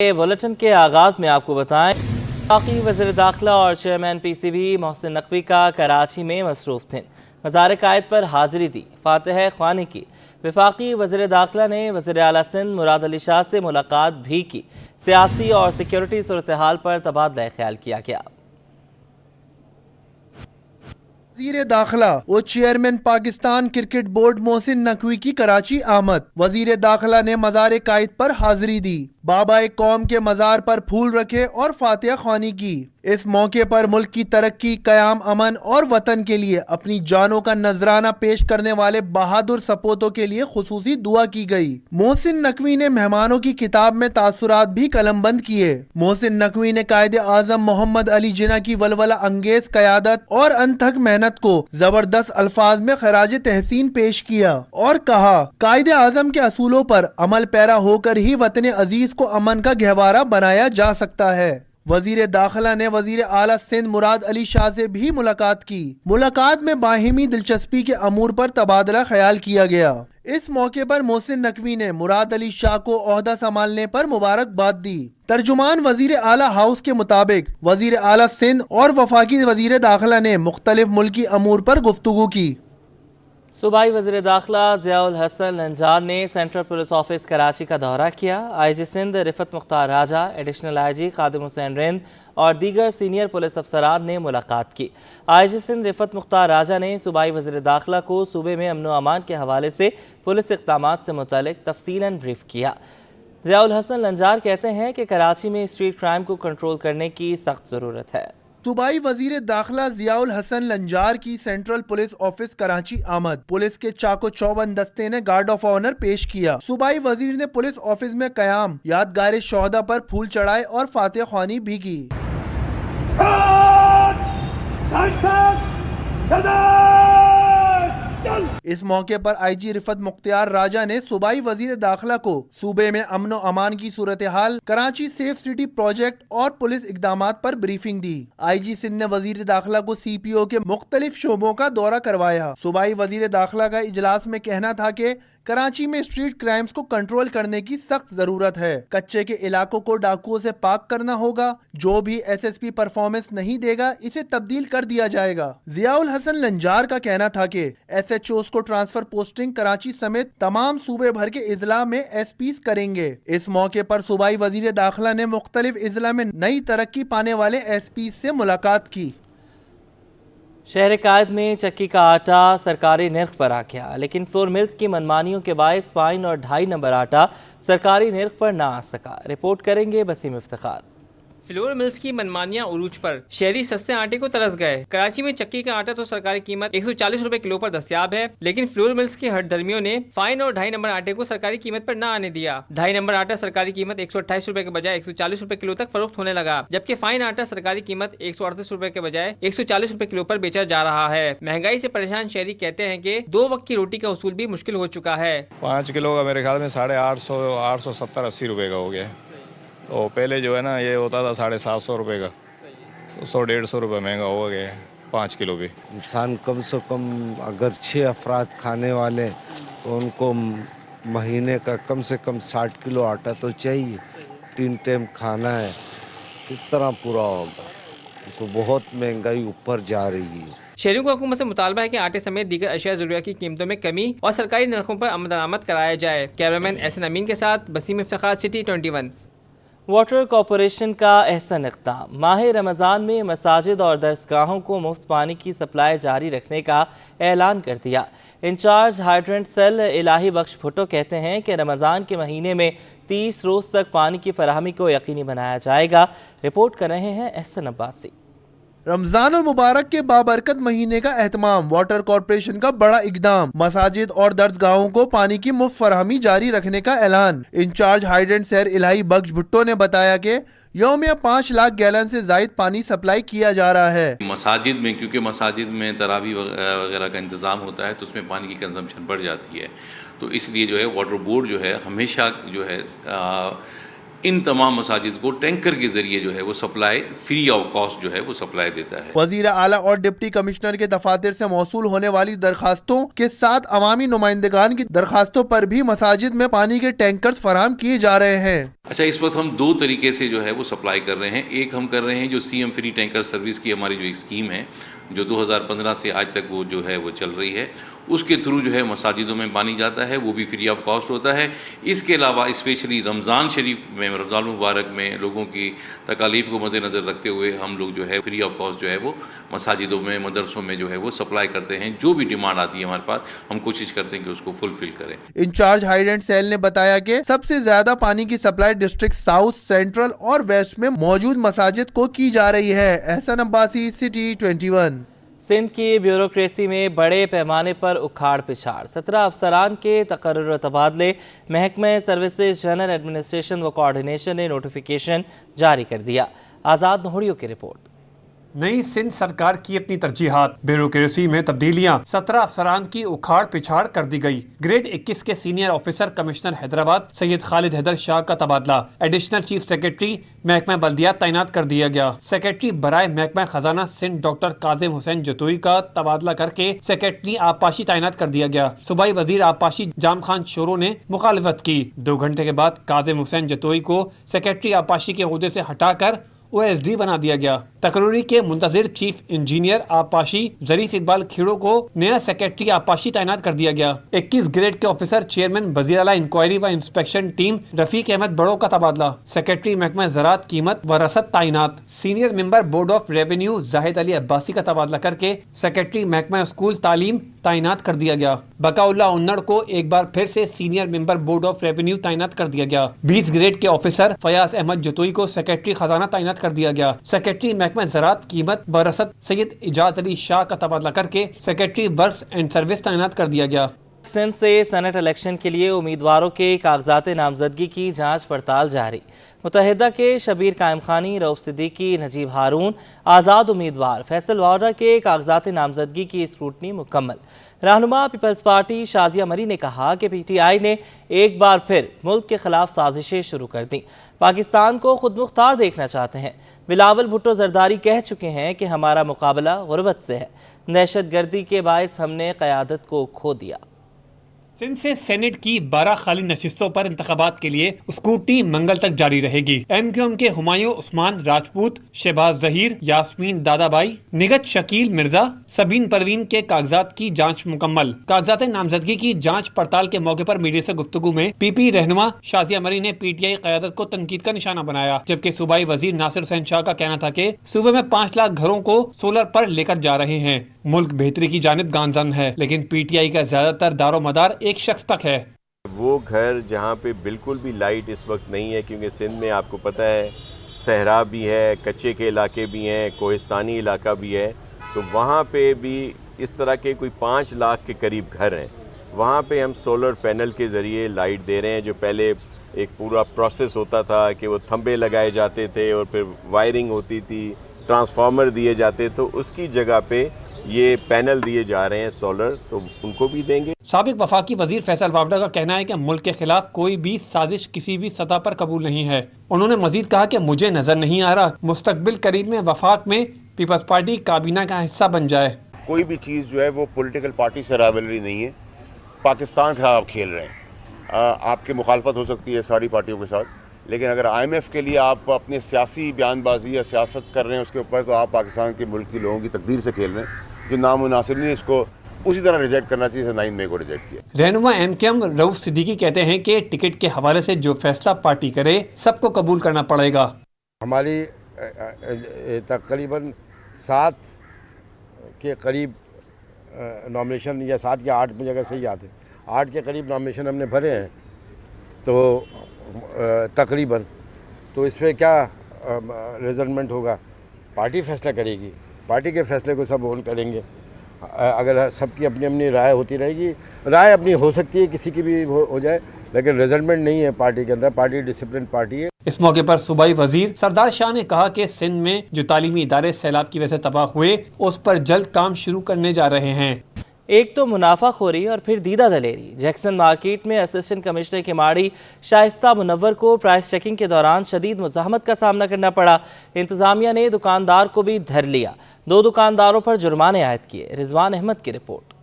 Bulletin के आगाज में आपको बताएं, वफाकी वज़ीर दाखिला और चेयरमैन पीसीबी मोहसिन नकवी का कराची में मसरूफ थे। मज़ार कायद पर हाजिरी दी। फातिह ख्वानी की। वफाकी वज़ीर दाखिला ने वज़ीर आला सिंध मुराद अली शाह से मुलाकात भी की। सियासी और सिक्योरिटी सूरत हाल पर तबादला ख्याल किया गया। वज़ीर दाखिला और chairman Pakistan cricket board Mohsin Naqvi की कराची आमद। वज़ीर दाखिला ने मज़ार कायद पर हाजिरी दी, बाबा कौम के मज़ार पर फूल रखे और फातिहा ख्वानी की। इस मौके पर मुल्क की तरक्की, कयाम, अमन और वतन के लिए अपनी जानों का नजराना पेश करने वाले बहादुर सपूतों के लिए खुसूसी दुआ की गई। मोहसिन नकवी ने मेहमानों की किताब में तासुरात भी कलमबंद किए। मोहसिन नकवी ने कायद आज़म मोहम्मद अली जिन्ना की वलवला अंगेज क़यादत और अनथक मेहनत को जबरदस्त अल्फाज में खराज तहसीन पेश किया और कहा, कायद आज़म के असूलों पर अमल पैरा होकर ही वतन अजीज को अमन का गहवारा बनाया जा सकता है। वजीर दाखिला ने वजीर आला सिंध मुराद अली शाह से भी मुलाकात की। मुलाकात में बाहिमी दिलचस्पी के अमूर पर तबादला ख्याल किया गया। इस मौके पर मोहसिन नकवी ने मुराद अली शाह को ओहदा संभालने पर मुबारकबाद दी। तर्जुमान वजीर आला हाउस के मुताबिक वजीर आला सिंध और वफाकी वजीर दाखिला ने मुख्तलिफ मुल्की अमूर पर गुफ्तगू की। सूबाई वज़ीर दाखिला ज़ियाउल हसन लंजार ने सेंट्रल पुलिस ऑफिस कराची का दौरा किया। IG सिंध रिफत मुख्तार राजा, एडिशनल IG खादिम हुसैन रिंद और दीगर सीनियर पुलिस अफसरान ने मुलाकात की। IG सिंध रिफत मुख्तार राजा ने सूबाई वज़ीर दाखिला को सूबे में अमन व अमान के हवाले से पुलिस इक़दामात से मुतल्लिक़ तफसीलन ब्रीफ किया। ज़ियाउल हसन लंजार कहते हैं कि कराची में स्ट्रीट क्राइम को कंट्रोल करने की सख्त ज़रूरत है। सूबाई वजीर दाखिला ज़ियाउल हसन लंजार की सेंट्रल पुलिस ऑफिस कराची आमद। पुलिस के चाको चौबंद दस्ते ने गार्ड ऑफ ऑनर पेश किया। सूबाई वजीर ने पुलिस ऑफिस में कयाम, यादगार शोहदा पर फूल चढ़ाए और फातिहा ख्वानी भी की। इस मौके पर IG रिफत मुख्तार राजा ने सूबाई वजीर दाखिला को सूबे में अमन व अमान की सूरत हाल, कराची सेफ सिटी प्रोजेक्ट और पुलिस इकदामात पर ब्रीफिंग दी। IG सिंध ने वजीर दाखिला को CPO के मुख्तलिफ शोबों का दौरा करवाया। सूबाई वजीर दाखिला का इजलास में कहना था कि कराची में स्ट्रीट क्राइम्स को कंट्रोल करने की सख्त जरूरत है। कच्चे के इलाकों को डाकुओं से पाक करना होगा। जो भी SSP परफॉर्मेंस नहीं देगा इसे तब्दील कर दिया जाएगा। ज़ियाउल हसन लंजार का कहना था कि SHOs को ट्रांसफर पोस्टिंग कराची समेत तमाम सूबे भर के इजला में SPs करेंगे। इस मौके पर सूबाई वजीर दाखिला ने मुख्तलिफ इजला में नई तरक्की पाने वाले SPs से मुलाकात की। शहर कायद में चक्की का आटा सरकारी निर्ख पर आ गया, लेकिन फ्लोर मिल्स की मनमानियों के बायस फाइन और 2.5 नंबर आटा सरकारी निर्ख पर ना आ सका। रिपोर्ट करेंगे बसीम इफ्तिखार। फ्लोर मिल्स की मनमानियां उरूज पर, शहरी सस्ते आटे को तरस गए। कराची में चक्की का आटा तो सरकारी कीमत 140 रुपए किलो पर दस्तयाब है, लेकिन फ्लोर मिल्स के हठधर्मियों ने फाइन और 2.5 नंबर आटे को सरकारी कीमत पर ना आने दिया। 2.5 नंबर आटा सरकारी कीमत 128 रुपए के बजाय 140 रुपए किलो तक फरोख्त होने लगा, जबकि फाइन आटा सरकारी कीमत 138 रुपए के बजाय 140 रुपए किलो पर बेचा जा रहा है। महंगाई से परेशान शहरी कहते हैं कि 2 वक्त की रोटी का उसूल भी मुश्किल हो चुका है। 5 किलो का मेरे ख्याल में 850, 870-80 रुपए का हो गया। तो पहले जो है ना ये होता था 750 रुपये का, तो 100-150 रुपये महंगा हो गया 5 किलो भी। इंसान कम से कम अगर 6 अफराद खाने वाले तो उनको महीने का कम से कम 60 किलो आटा तो चाहिए। 3 टाइम खाना है, किस तरह पूरा होगा? तो बहुत महंगाई ऊपर जा रही है। शहरियों को हुकूमत से मुतालबा है कि आटे समेत दीगर अशिया ज़रूरियात की कीमतों में कमी और सरकारी नरखों पर अमल दरामद कराया जाए। कैमरामैन SN अमीन के साथ Basim Iftikhar, city 21। Water corporation का अहसन इक़दाम। माह रमज़ान में मसाजिद और दरसगाहों को मुफ्त पानी की सप्लाई जारी रखने का ऐलान कर दिया। इंचार्ज हाइड्रेंट सेल इलाही बख्श भुट्टो कहते हैं कि रमज़ान के महीने में 30 रोज़ तक पानी की फराहमी को यकीनी बनाया जाएगा। रिपोर्ट कर रहे हैं एहसन अब्बासी। रमजान और मुबारक के बाबरकत महीने का एहतमाम, वाटर कॉरपोरेशन का बड़ा इकदाम, मसाजिद और दरसगाहों को पानी की मुफ्त फराहमी जारी रखने का ऐलान। इंचार्ज हाइड्रेंट सैर इलाही बख्श भुट्टो ने बताया कि यौमिया 5 लाख गैलन से जायद पानी सप्लाई किया जा रहा है। मसाजिद में, क्योंकि मसाजिद में तरावी वगैरह का इंतज़ाम होता है तो उसमें पानी की कंजम्पशन बढ़ जाती है, तो इसलिए जो है वाटर बोर्ड जो है हमेशा जो है इन तमाम मसाजिद को टैंकर के ज़रिए जो है वो सप्लाई फ्री ऑफ कॉस्ट जो है वो सप्लाई देता है। वजीर आला और डिप्टी कमिश्नर के दफातर से मौसूल होने वाली दरखास्तों के साथ अवामी नुमाइंदगान की दरखास्तों पर भी मसाजिद में पानी के टैंकर्स फराहम किए जा रहे हैं। अच्छा, इस वक्त हम दो तरीके से जो है वो सप्लाई कर रहे हैं। एक हम कर रहे हैं जो सीएम फ्री टैंकर सर्विस की हमारी जो एक स्कीम है जो 2015 से आज तक वो जो है वो चल रही है, उसके थ्रू जो है मसाजिदों में पानी जाता है, वो भी फ्री ऑफ कॉस्ट होता है। इसके अलावा स्पेशली रमज़ान शरीफ में, रमज़ान मुबारक में लोगों की तकालीफ को मद्देनज़र रखते हुए हम लोग जो है फ्री ऑफ कॉस्ट जो है वो मसाजिदों में, मदरसों में जो है वो सप्लाई करते हैं। जो भी डिमांड आती है हमारे पास, हम कोशिश करते हैं कि उसको फुलफिल करें। इंचार्ज हाइडेंट सेल ने बताया कि सबसे ज्यादा पानी की सप्लाई डिस्ट्रिक्ट साउथ, सेंट्रल और वेस्ट में मौजूद मसाजिद को की जा रही है। एहसन अब्बासी, सिटी 21। सिंध की ब्यूरोक्रेसी में बड़े पैमाने पर उखाड़ पिछाड़, 17 अफसरान के तकर्रुर तबादले, महकमे सर्विसेज जनरल एडमिनिस्ट्रेशन व कोऑर्डिनेशन ने नोटिफिकेशन जारी कर दिया। आज़ाद नोहड़ियों की रिपोर्ट। नई सिंध सरकार की अपनी तरजीहात, ब्यूरोक्रेसी में तब्दीलियां, 17 अफसरान की उखाड़ पिछाड़ कर दी गई। ग्रेड 21 के senior officer commissioner Hyderabad Syed Khalid Haider Shah का तबादला, एडिशनल चीफ सेक्रेटरी महकमा बल्दियात तैनात कर दिया गया। सेक्रेटरी बराए महकमा खजाना सिंध डॉक्टर काजिम हुसैन जतोई का तबादला करके सेक्रेटरी आबपाशी तैनात कर दिया गया। सूबाई वजीर आबपाशी जाम खान शोरो ने मुखालफत की। 2 घंटे के बाद काजिम हुसैन जतोई को सेक्रेटरी आबपाशी के ओहदे से हटाकर OSD बना दिया गया। तकरूरी के मुंतजिर चीफ इंजीनियर आबपाशी जरीफ इकबाल खीड़ो को नया सेक्रेटरी आबपाशी तैनात कर दिया गया। 21 ग्रेड के ऑफिसर चेयरमैन वजीर आला इंक्वायरी व इंस्पेक्शन टीम रफीक अहमद बड़ो का तबादला, सेक्रेटरी महकमा ज़राअत कीमत व रसद तैनात। Senior member board of revenue Zahid Ali Abbasi का तबादला करके सेक्रेटरी महकमा स्कूल तालीम तैनात कर दिया गया। बकाउल्ला उन्नड़ को एक बार फिर से senior member board of revenue तैनात कर दिया गया। 20 ग्रेड के ऑफिसर फयाज अहमद जतोई को सेक्रेटरी खजाना तैनात कर दिया गया। सेक्रेटरी महकमा ज़राअत कीमत व रसद सैयद इजाज अली शाह का तबादला करके सेक्रेटरी वर्क्स एंड सर्विस तैनात कर दिया गया। सिंध से सेनेट इलेक्शन के लिए उम्मीदवारों के कागजात नामजदगी की जांच पड़ताल जारी। मुत्तहिदा के शबीर कायम खानी, रऊफ सिद्दीकी, नजीब हारून, आज़ाद उम्मीदवार फैसल वारा के कागजात नामजदगी की स्क्रूटनी मुकम्मल। रहनुमा पीपल्स पार्टी शाजिया मरी ने कहा कि PTI ने एक बार फिर मुल्क के खिलाफ साजिशें शुरू कर दी, पाकिस्तान को खुद मुख्तार देखना चाहते हैं। बिलावल भुट्टो जरदारी कह चुके हैं कि हमारा मुकाबला गुर्बत से है, दहशत गर्दी के बायस हमने क़यादत को खो दिया। सिंध से सेनेट की 12 खाली नशिस्तों पर इंतखाबात के लिए स्कूटी मंगल तक जारी रहेगी। MQM के हुमायूं उस्मान राजपूत, शहबाज जहीर, यास्मीन दादाबाई, निगत शकील मिर्जा, सबीन परवीन के कागजात की जांच मुकम्मल। कागजात नामजदगी की जांच पड़ताल के मौके पर मीडिया से गुफ्तगू में PP रहनुमा शाजिया मरी ने PTI क़यादत को तनकीद का निशाना बनाया, जबकि सूबाई वजीर नासिर हुसैन शाह का कहना था कि सूबे में 5 लाख घरों को सोलर पर लेकर जा रहे हैं। मुल्क बेहतरी की जानिब गामजन है, लेकिन PTI का ज्यादातर दारो मदार एक शख्स तक है। वो घर जहाँ पे बिल्कुल भी लाइट इस वक्त नहीं है, क्योंकि सिंध में आपको पता है सहरा भी है, कच्चे के इलाके भी हैं, कोहिस्तानी इलाका भी है, तो वहाँ पे भी इस तरह के कोई 5 लाख के करीब घर हैं। वहाँ पे हम सोलर पैनल के ज़रिए लाइट दे रहे हैं। जो पहले एक पूरा प्रोसेस होता था कि वो थंबे लगाए जाते थे और फिर वायरिंग होती थी, ट्रांसफार्मर दिए जाते, तो उसकी जगह पे ये पैनल दिए जा रहे हैं सोलर, तो उनको भी देंगे। साबिक वफाकी वजीर फैसल वावड़ा का कहना है कि मुल्क के खिलाफ कोई भी साजिश किसी भी सतह पर कबूल नहीं है। उन्होंने मजीद कहा कि मुझे नजर नहीं आ रहा मुस्तकबिल करीब में वफाक में पीपल्स पार्टी काबीना का हिस्सा बन जाए। कोई भी चीज़ जो है वो पॉलिटिकल पार्टी से राइवलरी नहीं है, पाकिस्तान का आप खेल रहे हैं। आपकी मुखालफत हो सकती है सारी पार्टियों के साथ, लेकिन अगर IMF के लिए आप अपने सियासी बयानबाजी या सियासत कर रहे हैं उसके ऊपर, तो आप पाकिस्तान के मुल्क के लोगों की तकदीर से खेल रहे हैं, जो नामुनासिब नहीं, इसको उसी तरह रिजेक्ट करना चाहिए 9 मई को रिजेक्ट किया। रहनुमा MQM रऊफ सिद्दीकी कहते हैं कि टिकट के हवाले से जो फैसला पार्टी करे सबको कबूल करना पड़ेगा। हमारी तकरीबन 7 के करीब नॉमिनेशन, या 7 या 8 मुझे अगर सही याद है, 8 के करीब नॉमिनेशन हमने भरे हैं, तो तकरीबन तो इस पर क्या रिजल्टमेंट होगा पार्टी फैसला करेगी। पार्टी के फैसले को सब ऑन करेंगे। अगर सबकी अपनी अपनी राय होती रहेगी, राय अपनी हो सकती है, किसी की भी हो जाए, लेकिन रिजल्टमेंट नहीं है पार्टी के अंदर। पार्टी डिसिप्लिन पार्टी है। इस मौके पर सूबाई वजीर सरदार शाह ने कहा कि सिंध में जो तालीमी इदारे सैलाब की वजह से तबाह हुए, उस पर जल्द काम शुरू करने जा रहे हैं। ایک تو منافع خوری اور پھر دیدہ دلیری۔ جیکسن مارکیٹ میں اسسٹنٹ کمشنر کماڑی شائستہ منور کو پرائس چیکنگ کے دوران شدید مزاحمت کا سامنا کرنا پڑا۔ انتظامیہ نے دکاندار کو بھی دھر لیا، 2 دکانداروں پر جرمانے عائد کیے۔ رضوان احمد کی رپورٹ۔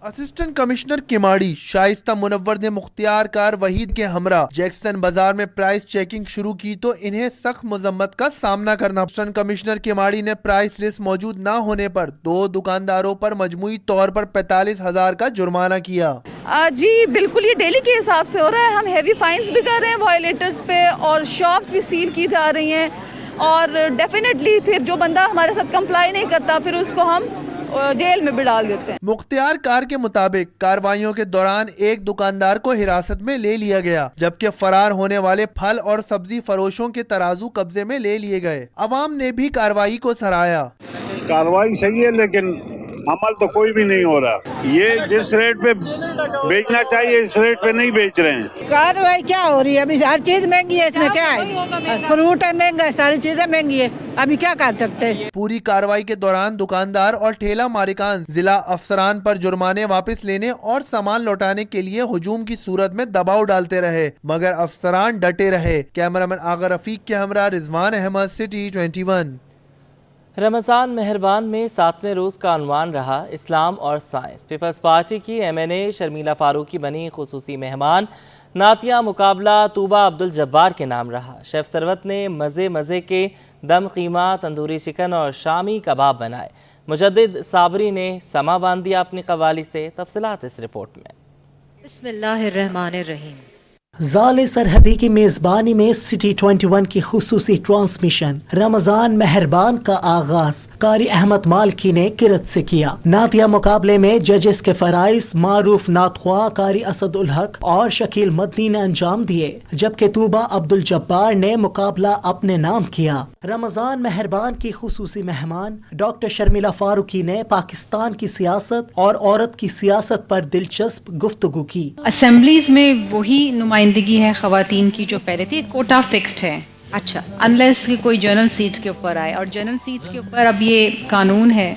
اسسٹنٹ کمشنر کماڑی شائستہ منور نے مختار کار وحید کے ہمراہ جیکسن بازار میں پرائس چیکنگ شروع کی تو انہیں سخت مذمت کا سامنا کرنا۔ اسسٹنٹ کمشنر کماڑی نے پرائس لسٹ موجود نہ ہونے پر 2 دکانداروں پر مجموعی طور پر 45,000 کا جرمانہ کیا۔ جی بالکل، یہ ڈیلی کے حساب سے ہو رہا ہے۔ ہم ہیوی فائنز بھی کر رہے ہیں وائلیٹرز پہ، اور شاپس بھی سیل کی جا رہی ہیں، اور ڈیفینیٹلی پھر جو بندہ ہمارے ساتھ کمپلائی نہیں کرتا پھر اس کو ہم جیل میں بھی ڈال دیتے ہیں۔ مختار کار کے مطابق کارروائیوں کے دوران ایک دکاندار کو حراست میں لے لیا گیا، جبکہ فرار ہونے والے پھل اور سبزی فروشوں کے ترازو قبضے میں لے لیے گئے۔ عوام نے بھی کارروائی کو سراہا۔ کارروائی صحیح ہے لیکن عمل تو کوئی بھی نہیں ہو رہا۔ یہ جس ریٹ پہ بیچنا چاہیے اس ریٹ پہ نہیں بیچ رہے ہیں۔ کارروائی کیا ہو رہی ہے؟ ابھی ہر چیز مہنگی ہے، اس میں کیا ہے؟ فروٹ ہے مہنگا ہے، ساری چیزیں مہنگی ہے، ابھی کیا کر سکتے ہیں؟ پوری کارروائی کے دوران دکاندار اور ٹھیلا مالکان ضلع افسران پر جرمانے واپس لینے اور سامان لوٹانے کے لیے ہجوم کی صورت میں دباؤ ڈالتے رہے، مگر افسران ڈٹے رہے۔ کیمرامین آغا رفیق کے ہمراہ رضوان احمد، سٹی 21۔ رمضان مہربان میں 7ویں روز کا عنوان رہا اسلام اور سائنس۔ پیپلز پارٹی کی MNA شرمیلا فاروقی بنی خصوصی مہمان۔ نعتیہ مقابلہ طوبہ عبدالجبار کے نام رہا۔ شیف ثروت نے مزے کے دم قیمہ، تندوری چکن اور شامی کباب بنائے۔ مجدد صابری نے سما باندھ دیا اپنی قوالی سے۔ تفصیلات اس رپورٹ میں۔ بسم اللہ الرحمن الرحیم۔ زال سرحدی کی میزبانی میں سٹی 21 کی خصوصی ٹرانسمیشن رمضان مہربان کا آغاز قاری احمد مالکی نے کرت سے کیا۔ نعتیہ مقابلے میں ججز کے فرائض معروف نعت خواہ قاری اسد الحق اور شکیل مدنی نے انجام دیے، جبکہ طوبہ عبدالجبار نے مقابلہ اپنے نام کیا۔ رمضان مہربان کی خصوصی مہمان ڈاکٹر شرمیلا فاروقی نے پاکستان کی سیاست اور عورت کی سیاست پر دلچسپ گفتگو کی۔ اسمبلیز میں وہی نمائندگی ہے خواتین کی جو پہلے تھی، کوٹا فکسڈ ہے، اچھا، انلیس کہ کوئی جنرل سیٹس کے اوپر آئے، اور جنرل سیٹس کے اوپر اب یہ قانون ہے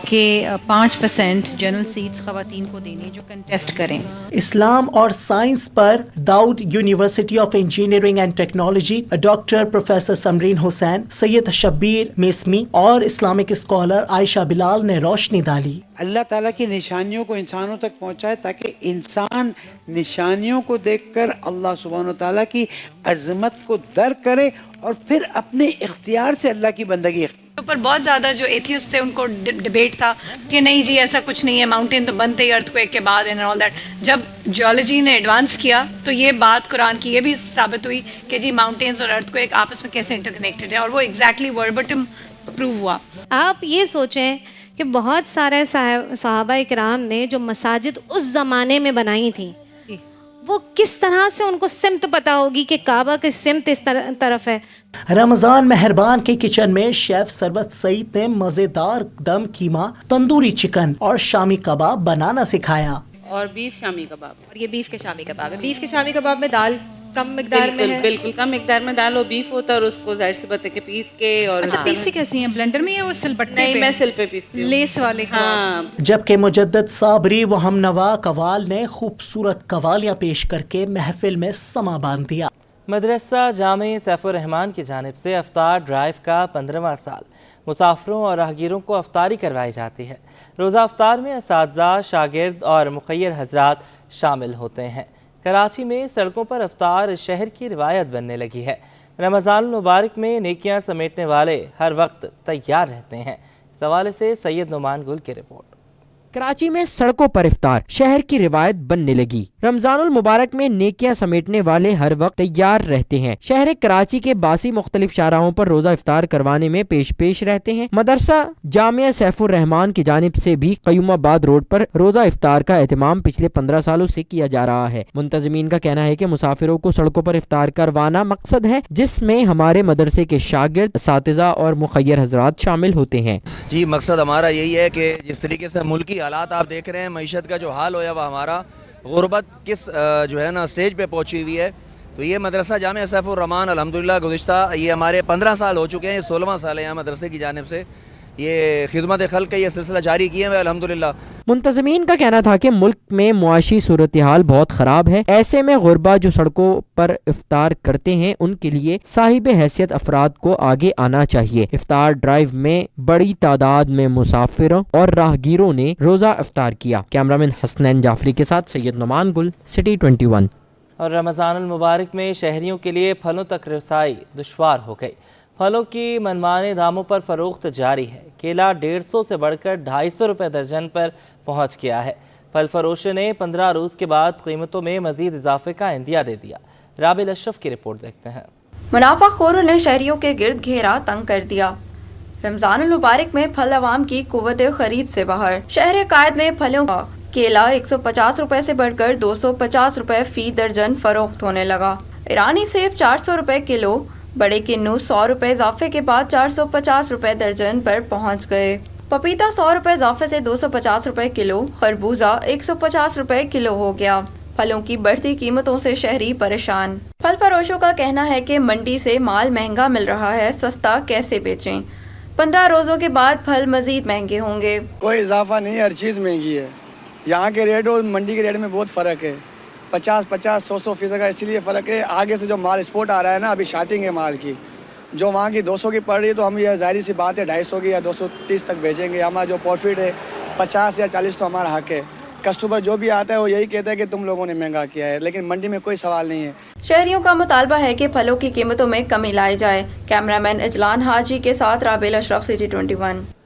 کہ 5% جنرل سیٹس خواتین کو دینی جو کنٹیسٹ کریں۔ اسلام اور سائنس پر Dawood university of engineering and technology doctor professor Samreen Hussain, Syed Shabbir Maisami اور اسلامک اسکالر عائشہ بلال نے روشنی ڈالی۔ اللہ تعالیٰ کی نشانیوں کو انسانوں تک پہنچائے تاکہ انسان نشانیوں کو دیکھ کر اللہ سبحانہ و تعالیٰ کی عظمت کو درک کرے اور پھر اپنے اختیار سے اللہ کی بندگی۔ اوپر بہت زیادہ جو ایتھیسٹ تھے ان کو ڈیبیٹ تھا کہ نہیں جی ایسا کچھ نہیں ہے، ماؤنٹین تو بنتے ہی ارتھکویک کے بعد اینڈ آل دیٹ۔ جب جیولوجی نے ایڈوانس کیا تو یہ بات قرآن کی یہ بھی ثابت ہوئی کہ جی ماؤنٹینز اور ارتھکویک آپس میں کیسے انٹر کنیکٹڈ ہے، اور وہ ایگزیکٹلی وربٹم پروو ہوا۔ آپ یہ سوچیں کہ بہت سارے صحابہ کرام نے جو مساجد اس زمانے میں بنائی تھیں، وہ کس طرح سے ان کو سمت پتہ ہوگی کہ کعبہ کی سمت اس طرف ہے۔ رمضان مہربان کے کچن میں شیف ثروت سعید نے مزیدار دم کیما، تندوری چکن اور شامی کباب بنانا سکھایا۔ اور بیف شامی کباب، اور یہ بیف کے شامی کباب ہے۔ بیف کے شامی کباب میں دال کم مقدار میں ہے، بالکل کم مقدار میں دال اور بیف ہوتا ہے، اور اس کو ظاہر سی بات ہے کہ پیس کے۔ اور اچھا پیسی کیسی ہیں، بلینڈر میں یا وہ سل بٹے پہ؟ نہیں میں سل پہ پیستی ہوں، لیس والے۔ ہاں۔ جبکہ مجدد صابری و ہم نوا قوال نے خوبصورت قوالیاں پیش کر کے محفل میں سما باندھ دیا۔ مدرسہ جامع سیف الرحمان کی جانب سے افطار ڈرائیو کا 15واں سال۔ مسافروں اور راہگیروں کو افطاری کروائی جاتی ہے۔ روزہ افطار میں اساتذہ، شاگرد اور مخیر حضرات شامل ہوتے ہیں۔ کراچی میں سڑکوں پر افطار شہر کی روایت بننے لگی ہے۔ رمضان المبارک میں نیکیاں سمیٹنے والے ہر وقت تیار رہتے ہیں۔ اس حوالے سے سید نعمان گل کی رپورٹ۔ کراچی میں سڑکوں پر افطار شہر کی روایت بننے لگی۔ رمضان المبارک میں نیکیاں سمیٹنے والے ہر وقت تیار رہتے ہیں۔ شہر کراچی کے باسی مختلف شاہراہوں پر روزہ افطار کروانے میں پیش رہتے ہیں۔ مدرسہ جامعہ سیف الرحمان کی جانب سے بھی قیوم آباد روڈ پر روزہ افطار کا اہتمام پچھلے 15 سالوں سے کیا جا رہا ہے۔ منتظمین کا کہنا ہے کہ مسافروں کو سڑکوں پر افطار کروانا مقصد ہے، جس میں ہمارے مدرسے کے شاگرد، اساتذہ اور مخیر حضرات شامل ہوتے ہیں۔ جی مقصد ہمارا یہی ہے کہ جس طریقے سے ملکی حالات آپ دیکھ رہے ہیں، معیشت کا جو حال ہوا وہ ہمارا غربت کس جو ہے نا سٹیج پہ پہنچی ہوئی ہے، تو یہ مدرسہ جامعہ سیف الرحمان الحمدللہ گزشتہ یہ ہمارے 15 سال ہو چکے ہیں، یہ 16واں سال ہے یہاں مدرسے کی جانب سے یہ خدمت خلق کا یہ سلسلہ جاری کیے ہوئے الحمدللہ۔ منتظمین کا کہنا تھا کہ ملک میں معاشی صورتحال بہت خراب ہے، ایسے میں غربا جو سڑکوں پر افطار کرتے ہیں ان کے لیے صاحب حیثیت افراد کو آگے آنا چاہیے۔ افطار ڈرائیو میں بڑی تعداد میں مسافروں اور راہگیروں نے روزہ افطار کیا۔ کیمرامین حسنین جعفری کے ساتھ سید نعمان گل، سٹی 21۔ اور رمضان المبارک میں شہریوں کے لیے پھلوں تک رسائی دشوار ہو گئی۔ پھلوں کی منمانے داموں پر فروخت جاری ہے۔ کیلا 150 سے بڑھ کر 250 روپے درجن پر پہنچ گیا ہے۔ پھل فروشوں نے 15 روز کے بعد قیمتوں میں مزید اضافے کا عندیہ دے دیا۔ رابل اشرف کی رپورٹ دیکھتے ہیں۔ منافع خوروں نے شہریوں کے گرد گھیرا تنگ کر دیا۔ رمضان المبارک میں پھل عوام کی قوت خرید سے باہر۔ شہر قائد میں پھلوں کا کیلا 150 روپے سے بڑھ کر 250 روپے فی درجن فروخت ہونے لگا۔ ایرانی سیب 400 روپے کلو، بڑے کنو 100 روپے اضافے کے بعد 450 روپے درجن پر پہنچ گئے۔ پپیتا 100 روپے اضافے سے 250 روپے کلو، خربوزہ 150 روپے کلو ہو گیا۔ پھلوں کی بڑھتی قیمتوں سے شہری پریشان۔ پھل فروشوں کا کہنا ہے کہ منڈی سے مال مہنگا مل رہا ہے، سستا کیسے بیچیں؟ 15 روزوں کے بعد پھل مزید مہنگے ہوں گے۔ کوئی اضافہ نہیں، ہر چیز مہنگی ہے۔ یہاں کے ریٹ اور منڈی کے ریٹ میں بہت فرق ہے، 50-50 100% کا اسی لیے فرق ہے۔ آگے سے جو مال ایکسپورٹ آ رہا ہے نا، ابھی شارٹنگ ہے مال کی، جو وہاں کی 200 کی پڑ رہی ہے تو ہم یہ ظاہری سی بات ہے 250 کی یا 230 تک بیچیں گے۔ ہمارا جو پروفٹ ہے 50 یا 40 تو ہمارا حق ہے۔ کسٹمر جو بھی آتا ہے وہ یہی کہتا ہے کہ تم لوگوں نے مہنگا کیا ہے، لیکن منڈی میں کوئی سوال نہیں ہے۔ شہریوں کا مطالبہ ہے کہ پھلوں کی قیمتوں میں کمی لائی جائے۔ کیمرامین اجلان حاجی کے ساتھ رابل اشرف، سٹی 21۔